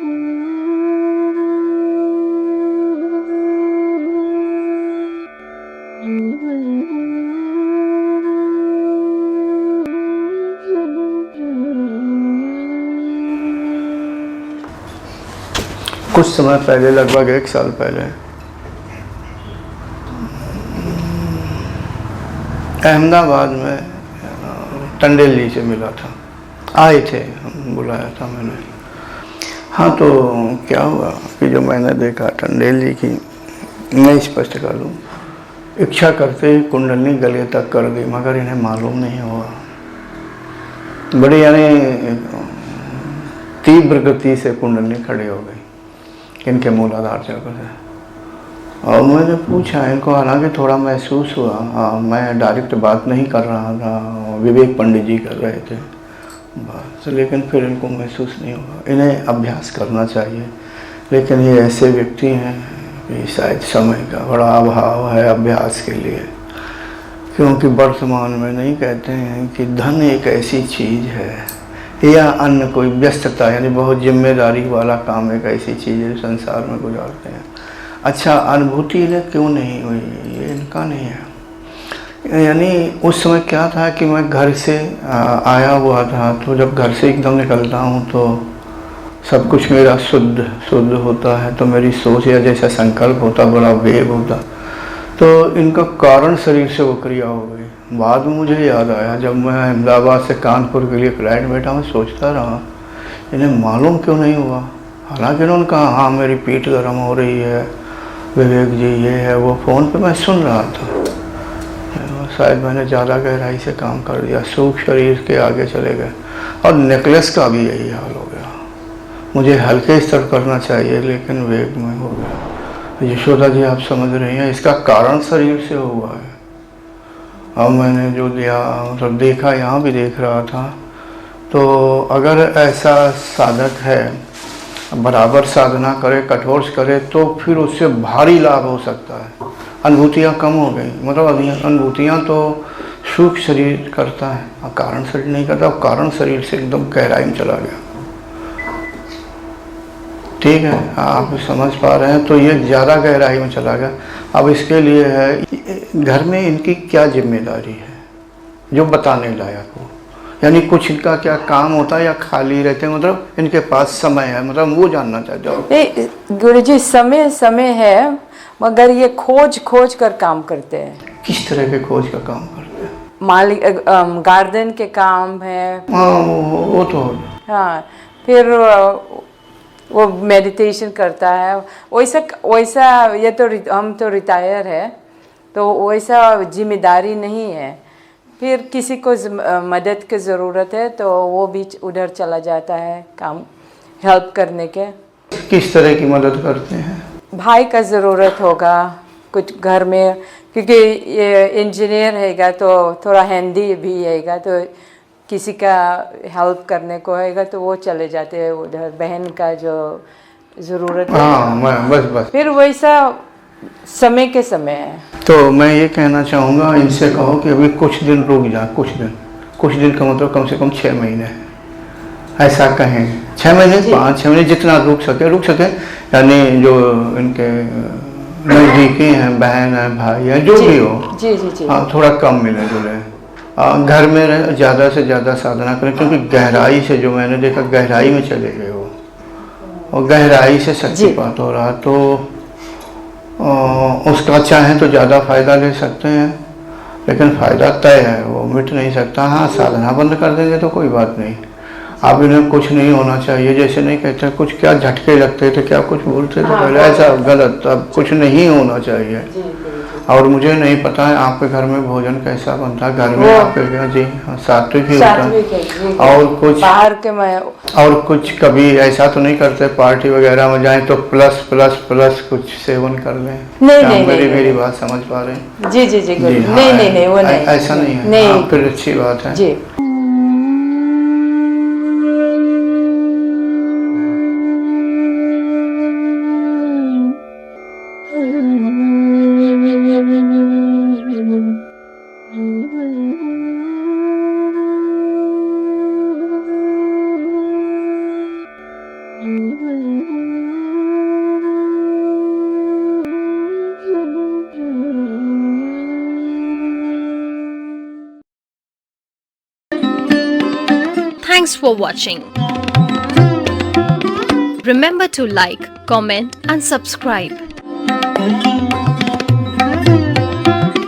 कुछ समय पहले, लगभग 1 साल पहले, अहमदाबाद में टंडेल जी से मिला था। आए थे, बुलाया था मैंने। हाँ, तो क्या हुआ कि जो मैंने देखा टंडेल जी की, मैं स्पष्ट कर लूँ, इच्छा करते ही कुंडली गले तक कर दी, मगर इन्हें मालूम नहीं हुआ। बड़ी यानी तीव्र गति से कुंडली खड़ी हो गई इनके मूलाधार चक्र से। और मैंने पूछा इनको, हालांकि थोड़ा महसूस हुआ, मैं डायरेक्ट बात नहीं कर रहा था, विवेक पंडित जी कर रहे थे बस, लेकिन फिर इनको महसूस नहीं हुआ। इन्हें अभ्यास करना चाहिए, लेकिन ये ऐसे व्यक्ति हैं कि शायद समय का बड़ा अभाव है अभ्यास के लिए, क्योंकि वर्तमान में नहीं कहते हैं कि धन एक ऐसी चीज़ है या अन्य कोई व्यस्तता, यानी बहुत जिम्मेदारी वाला काम एक ऐसी चीज़ है संसार में गुजारते हैं। अच्छा, अनुभूति इन्हें क्यों नहीं हुई, ये इनका नहीं है। यानी उस समय क्या था कि मैं घर से आया हुआ था, तो जब घर से एकदम निकलता हूँ तो सब कुछ मेरा शुद्ध होता है, तो मेरी सोच या जैसा संकल्प होता, बड़ा वेग होता, तो इनका कारण शरीर से वो क्रिया हो गई। बाद में मुझे याद आया, जब मैं अहमदाबाद से कानपुर के लिए फ्लाइट बैठा, मैं सोचता रहा इन्हें मालूम क्यों नहीं हुआ। हालांकि इन्होंने कहा हाँ मेरी पीठ गर्म हो रही है, विवेक जी ये है वो, फ़ोन पे मैं सुन रहा था। शायद मैंने ज़्यादा गहराई से काम कर दिया, सूक्ष्म शरीर के आगे चले गए। और नेकलेस का भी यही हाल हो गया, मुझे हल्के स्तर करना चाहिए लेकिन वेग में हो गया। यशोदा जी आप समझ रही हैं, इसका कारण शरीर से हुआ है। अब मैंने जो दिया, मतलब देखा, यहाँ भी देख रहा था, तो अगर ऐसा साधक है बराबर साधना करे, कठोर करे, तो फिर उससे भारी लाभ हो सकता है। अनुभूतियाँ कम हो गई, मतलब अनुभूतियाँ तो सूक्ष्म शरीर करता है और कारण शरीर नहीं करता, और कारण शरीर से एकदम गहराई में चला गया। ठीक है, आप समझ पा रहे हैं, तो ये ज़्यादा गहराई में चला गया। अब इसके लिए है, घर में इनकी क्या जिम्मेदारी है जो बताने लायक हो, यानी कुछ इनका क्या काम होता है या खाली रहते हैं, मतलब इनके पास समय है, मतलब वो जानना चाहते हो। गुरुजी समय है, मगर ये खोज कर काम करते हैं। किस तरह के खोज का काम करते हैं? मालिक गार्डन के काम है। हाँ, वो तो। हाँ, फिर वो मेडिटेशन करता है, वैसा ये तो हम तो रिटायर है, तो वैसा जिम्मेदारी नहीं है। फिर किसी को मदद की ज़रूरत है तो वो भी उधर चला जाता है काम हेल्प करने के। किस तरह की मदद करते हैं? भाई का ज़रूरत होगा कुछ घर में, क्योंकि ये इंजीनियर हैगा तो थोड़ा हैंडी भी हैगा, तो किसी का हेल्प करने को हैगा तो वो चले जाते हैं उधर। बहन का जो ज़रूरत है, हाँ, बस फिर वैसा समय के समय है। तो मैं ये कहना चाहूँगा, इनसे कहो कि अभी कुछ दिन रुक जा, कुछ दिन का मतलब कम से कम 6 महीने, ऐसा कहें। 6 महीने, 5-6 महीने, जितना रुक सके, यानी जो इनके नज़दीकी हैं, बहन है, भाई है, जो भी हो, जी। हाँ, थोड़ा कम मिले जुले, घर में रहे, ज़्यादा से ज़्यादा साधना करें, क्योंकि गहराई से, जो मैंने देखा, गहराई में चले गए हो और गहराई से शक्तिपात हो रहा, तो उसका चाहें तो ज़्यादा फ़ायदा ले सकते हैं, लेकिन फ़ायदा तय है, वो मिट नहीं सकता। हाँ, साधना बंद कर देंगे तो कोई बात नहीं। अब इन्हें कुछ नहीं होना चाहिए, जैसे नहीं कहते कुछ, क्या झटके लगते थे, क्या कुछ बोलते थे पहले, ऐसा गलत। अब कुछ नहीं होना चाहिए। और मुझे नहीं पता है आपके घर में भोजन कैसा बनता है, घर में आपके यहाँ? जी हाँ, सात्विक ही होता है। और कुछ बाहर के और कुछ कभी ऐसा तो नहीं करते पार्टी वगैरह में जाएं तो प्लस कुछ सेवन कर लें? नहीं, मेरी बात समझ पा रहे हैं? जी। हाँ, नहीं, वो नहीं, ऐसा नहीं है। हाँ, फिर अच्छी बात है जी। Thanks for watching. Remember to like, comment and subscribe.